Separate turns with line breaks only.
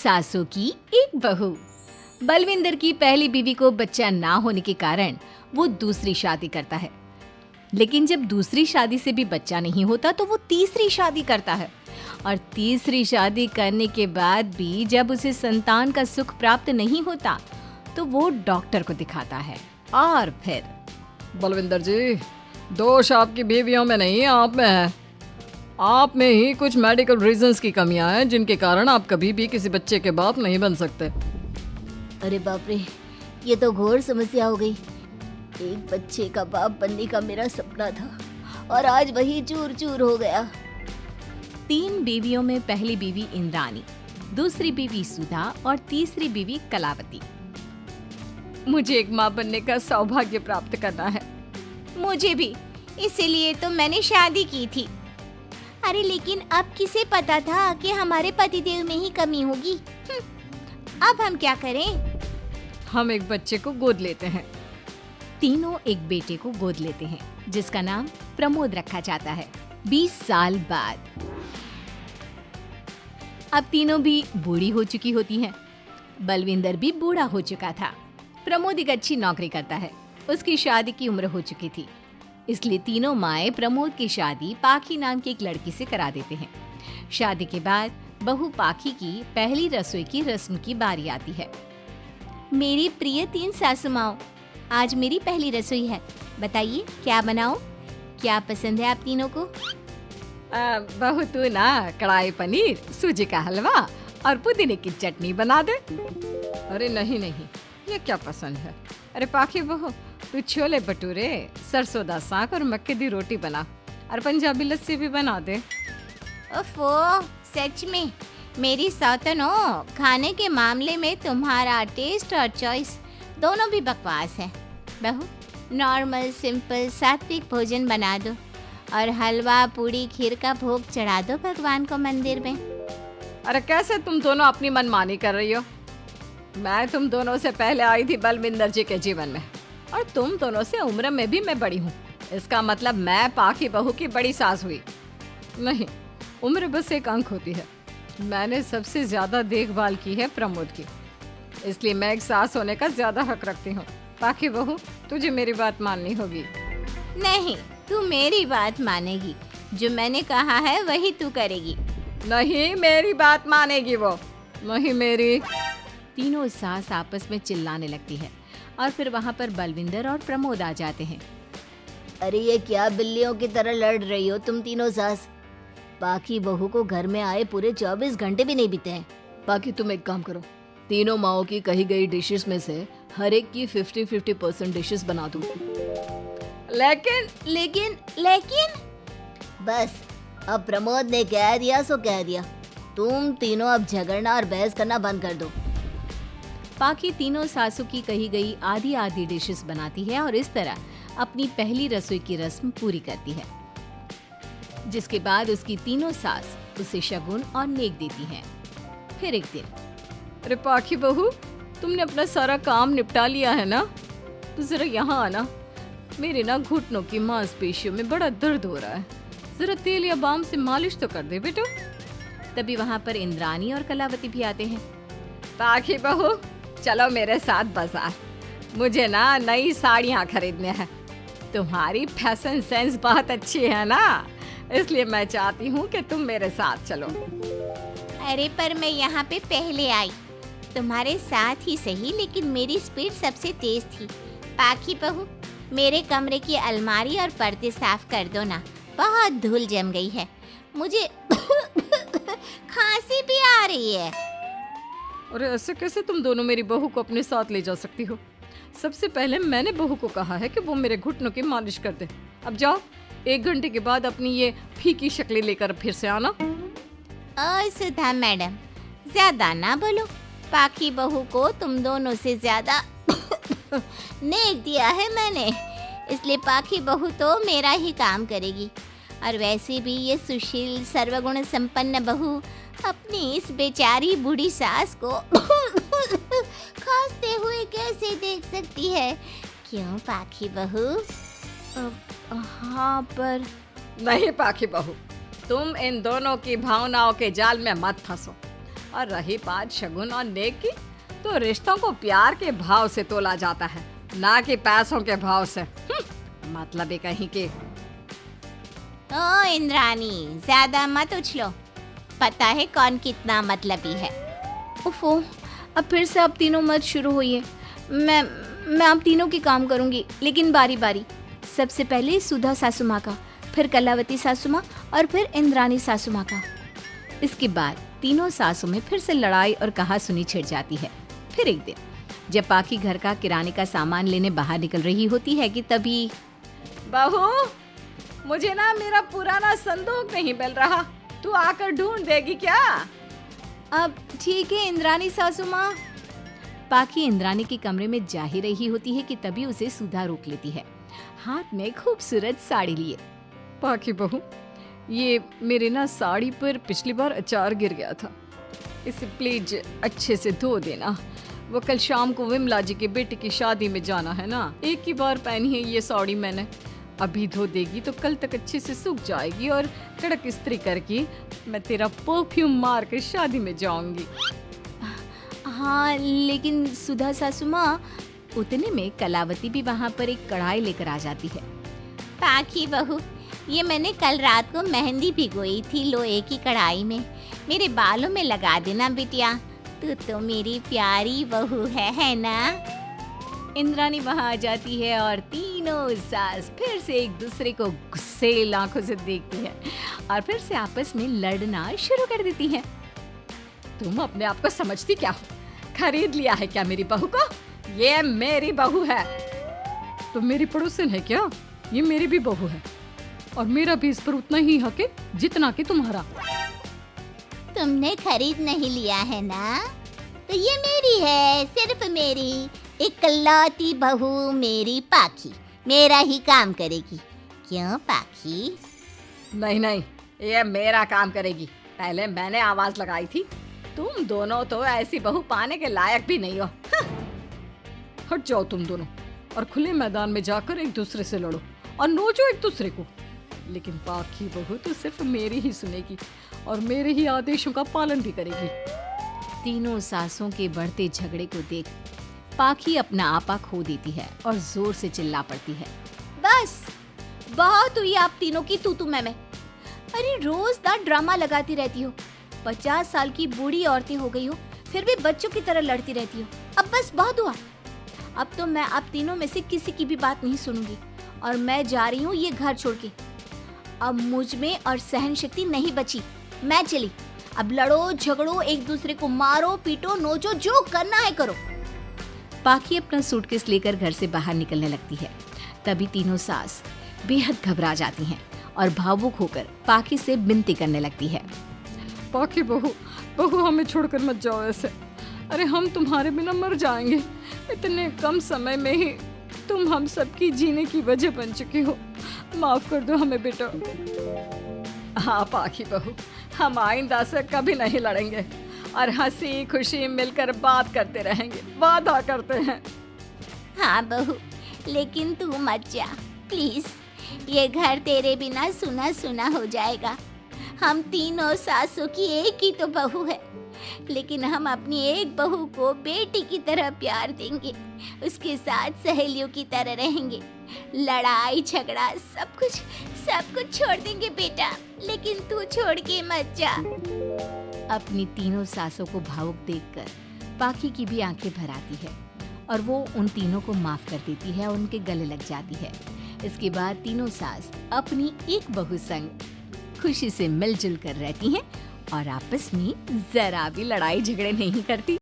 सासों की एक बहू। बलविंदर की पहली बीवी को बच्चा ना होने के कारण वो दूसरी शादी करता है, लेकिन जब दूसरी शादी से भी बच्चा नहीं होता तो वो तीसरी शादी करता है, और तीसरी शादी करने के बाद भी जब उसे संतान का सुख प्राप्त नहीं होता तो वो डॉक्टर को दिखाता है। और फिर
बलविंदर जी, दोष आपकी बीवियों में नहीं, आप में है। आप में ही कुछ मेडिकल रीजंस की कमियां हैं जिनके कारण आप कभी भी किसी बच्चे के बाप नहीं बन सकते।
अरे बाप रे, ये तो घोर समस्या हो गई। एक बच्चे का बाप बनने का मेरा सपना था और आज वही चूर चूर हो गया।
3 बीवियों में पहली बीवी इंद्राणी, दूसरी बीवी सुधा और तीसरी बीवी कलावती। मुझे एक माँ बनने का सौभाग्य प्राप्त करना है।
मुझे भी, इसीलिए तो मैंने शादी की थी। अरे लेकिन अब किसे पता था कि हमारे पतिदेव में ही कमी होगी। अब हम क्या करें?
हम एक बच्चे को गोद लेते हैं।
तीनों एक बेटे को गोद लेते हैं जिसका नाम प्रमोद रखा जाता है। 20 साल बाद अब तीनों भी बूढ़ी हो चुकी होती हैं। बलविंदर भी बूढ़ा हो चुका था। प्रमोद एक अच्छी नौकरी करता है। उसकी शादी की उम्र हो चुकी थी, इसलिए तीनों माएं प्रमोद की शादी पाखी नाम की एक लड़की से करा देते हैं। शादी के बाद बहू पाखी की पहली रसोई की रस्म की बारी आती है।
मेरी प्रिय 3 सासू माओ, आज मेरी पहली रसोई है। बताइए क्या बनाऊं? क्या पसंद है आप तीनों को?
बहू तू ना कढ़ाई पनीर, सूजी का हलवा और पुदीने की चटनी बना दे। अरे नहीं नहीं, ये क्या पसंद है? अरे पाखी बहू, तू छोले भटूरे, सरसों दा साग और मक्के दी रोटी बना और पंजाबी लस्सी भी बना दे।
ओफो, सच में मेरी सौतन हो, खाने के मामले में तुम्हारा टेस्ट और चॉइस दोनों भी बकवास है। बहू, नॉर्मल सिंपल सात्विक भोजन बना दो और हलवा पूड़ी खीर का भोग चढ़ा दो भगवान को मंदिर में।
अरे कैसे तुम दोनों अपनी मनमानी कर रही हो? मैं तुम दोनों से पहले आई थी बलविंदर जी के जीवन में, और तुम दोनों से उम्र में भी मैं बड़ी हूँ। इसका मतलब मैं पाखी बहू की बड़ी सास हुई नहीं। उम्र बस एक अंक होती है। मैंने सबसे ज्यादा देखभाल की है प्रमोद की, इसलिए मैं एक सास होने का ज्यादा हक रखती हूँ। पाखी बहू, तुझे मेरी बात माननी होगी।
नहीं, तू मेरी बात मानेगी। जो मैंने कहा है वही तू करेगी।
नहीं, मेरी बात मानेगी वो। नहीं मेरी।
तीनों सास आपस में चिल्लाने लगती है और फिर वहाँ पर बलविंदर और प्रमोद आ जाते हैं।
अरे ये क्या बिल्लियों की तरह लड़ रही हो तुम तीनों सास? पाखी बहू को घर में आए पूरे 24 घंटे भी नहीं बीते हैं।
बाकी तुम एक काम करो, तीनों माओं की कही गई डिशेस में से हर एक की 50-50% डिशेस बना दो।
लेकिन बस, अब प्रमोद ने कह दिया सो कह दिया। तुम तीनों अब झगड़ना और बहस करना बंद कर दो।
पाखी तीनों सासों की कही गई आधी आधी डिशेस बनाती है और इस तरह अपनी पहली रसोई की रस्म पूरी करती है, जिसके बाद उसकी तीनों सास उसे शगुन और नेक देती हैं। फिर एक दिन,
अरे पाखी बहू, तुमने अपना सारा काम निपटा लिया है ना? तो जरा यहाँ आना। मेरे ना घुटनों की मांसपेशियों में बड़ा दर्द हो रहा है। जरा तेल या बाम से मालिश तो कर दे बेटा।
तभी वहाँ पर इंद्राणी और कलावती भी आते हैं।
पाखी बहू, चलो मेरे साथ बाजार। मुझे ना नई साड़ियाँ खरीदने हैं। तुम्हारी फैशन सेंस बहुत अच्छी है ना, इसलिए मैं चाहती हूँ कि तुम मेरे साथ चलो।
अरे पर मैं यहाँ पे पहले आई, तुम्हारे साथ ही सही, लेकिन मेरी स्पीड सबसे तेज थी। पाखी बहू, मेरे कमरे की अलमारी और पर्दे साफ कर दो ना, बहुत धूल जम गई है। मुझे खांसी भी आ रही है।
अरे ऐसे कैसे तुम दोनों मेरी बहू को अपने साथ ले जा सकती हो? सबसे पहले मैंने बहू को कहा है कि वो मेरे घुटनों की मालिश कर दे। अब जाओ, 1 घंटे के बाद अपनी ये फीकी शक्लें लेकर फिर से आना।
सुधा मैडम, ज्यादा ना बोलो। पाखी बहू को तुम दोनों से ज्यादा नेक दिया है मैंने, इसलिए पाखी बहू तो मेरा ही काम करेगी। और वैसे भी ये सुशील सर्वगुण संपन्न बहू अपनी इस बेचारी बूढ़ी सास को खांसते हुए कैसे देख सकती है? क्यों पाखी बहू?
हाँ, पर
नहीं पाखी बहू, तुम इन दोनों की भावनाओं के जाल में मत फंसो। और रही बात शगुन और नेक की, तो रिश्तों को प्यार के भाव से तोला जाता है, ना कि पैसों के भाव से। मतलब ही कहीं के।
ओ इंद्रानी, ज्यादा मत उछलो, पता है कौन कितना मतलबी है।
ओफो, अब फिर से आप तीनों मत शुरू होइए। मैं आप तीनों के काम करूंगी, लेकिन बारी बारी। सबसे पहले सुधा सासू माँ का, फिर कलावती सासू माँ और फिर इंद्रानी सासू माँ का। इसके बाद तीनों सासों में फिर से लड़ाई और कहासुनी छिड़ जाती है। फिर एक दिन जब पाखी घर का किराने का सामान लेने बाहर निकल रही होती है कि तभी
बहू, मुझे ना मेरा पुराना संदूक नहीं मिल रहा, तू आकर ढूंढ देगी क्या?
अब ठीक है इंद्रानी सासू माँ। पाखी इंद्रानी के कमरे में जा ही रही होती है कि तभी उसे सुधा रोक लेती है, हाथ में खूबसूरत साड़ी लिए।
पाखी बहू, ये मेरे ना साड़ी पर पिछली बार अचार गिर गया था, इसे प्लीज अच्छे से धो देना। वो कल शाम को विमला जी के बेटे की शादी में जाना है ना, एक ही बार पहनी है ये साड़ी मैंने। अभी धो देगी तो कल तक अच्छे से सूख जाएगी और कड़क इस्त्री करके मैं तेरा परफ्यूम मार कर शादी में जाऊंगी।
हाँ, लेकिन सुधा सासू माँ। उतने में कलावती भी वहाँ पर एक कढ़ाई लेकर आ जाती है।
पाखी बहू, ये मैंने कल रात को मेहंदी भिगोई थी लोहे की कढ़ाई में, मेरे बालों में लगा देना बिटिया, तू तो मेरी प्यारी बहू है ना?
इंद्रानी वहाँ आ जाती है और तीनों सास फिर से एक दूसरे को गुस्सेल आंखों से देखती है और फिर से आपस में लड़ना शुरू कर देती है।
तुम अपने आप को समझती क्या हो? खरीद लिया है क्या मेरी बहू को? ये मेरी बहू है। तो मेरी पड़ोसन है क्या? ये मेरी भी बहू है और मेरा भी इस पर उतना ही हक है जितना कि तुम्हारा।
तुमने खरीद नहीं लिया है ना, तो ये मेरी है, सिर्फ मेरी, इकलौती बहू मेरी पाखी, मेरा ही काम करेगी। क्यों पाखी?
नहीं नहीं, ये मेरा काम करेगी। पहले मैंने आवाज लगाई थी। तुम दोनों तो ऐसी बहू पाने के लायक भी नहीं हो। हट जाओ तुम दोनों और खुले मैदान में जाकर एक दूसरे से लड़ो और नोचो एक दूसरे को। लेकिन पाखी बहू तो सिर्फ मेरी ही सुनेगी और मेरे ही आदेशों का पालन भी करेगी।
तीनों सासों के बढ़ते झगड़े को देख पाखी अपना आपा खो देती है और जोर से चिल्ला पड़ती है। बस बहुत हुई आप तीनों की तू मैं। अरे रोज ना ड्रामा लगाती रहती हो। 50 साल की बूढ़ी औरतें हो गई हो, फिर भी बच्चों की तरह लड़ती रहती हो। अब बस बहुत हुआ। अब तो मैं आप तीनों में से किसी की भी बात नहीं सुनूंगी और मैं जा रही हूँ ये घर छोड़ के। अब मुझ में और सहन शक्ति नहीं बची, मैं चली। अब लड़ो झगड़ो, एक दूसरे को मारो पीटो नोचो, जो करना है करो। पाखी अपना सूटकेस लेकर घर से बाहर निकलने लगती है। तभी तीनों सास बेहद घबरा जाती हैं और भावुक होकर पाखी से विनती करने लगती है।
पाखी बहू, हमें छोड़कर मत जाओ ऐसे। अरे हम तुम्हारे बिना मर जाएंगे। इतने कम समय में ही तुम हम सबकी जीने की वजह बन चुकी हो। माफ कर दो हमें बेटा। हाँ पाखी बहू, हम आइंदा से कभी नहीं लड़ेंगे और हंसी खुशी मिलकर बात करते रहेंगे, वादा करते हैं।
हाँ बहू, लेकिन तू मत जा प्लीज, ये घर तेरे बिना सुना सुना हो जाएगा। हम तीनों सासों की एक ही तो बहू है, लेकिन हम अपनी एक बहू को बेटी की तरह प्यार देंगे, उसके साथ सहेलियों की तरह रहेंगे। लड़ाई झगड़ा सब कुछ छोड़ देंगे बेटा, लेकिन तू छोड़ के मत जा।
अपनी तीनों सासों को भावुक देखकर पाखी की भी आंखें भर आती है और वो उन तीनों को माफ कर देती है और उनके गले लग जाती है। इसके बाद तीनों सास अपनी एक बहू संग खुशी से मिलजुल कर रहती हैं और आपस में जरा भी लड़ाई झगड़े नहीं करती।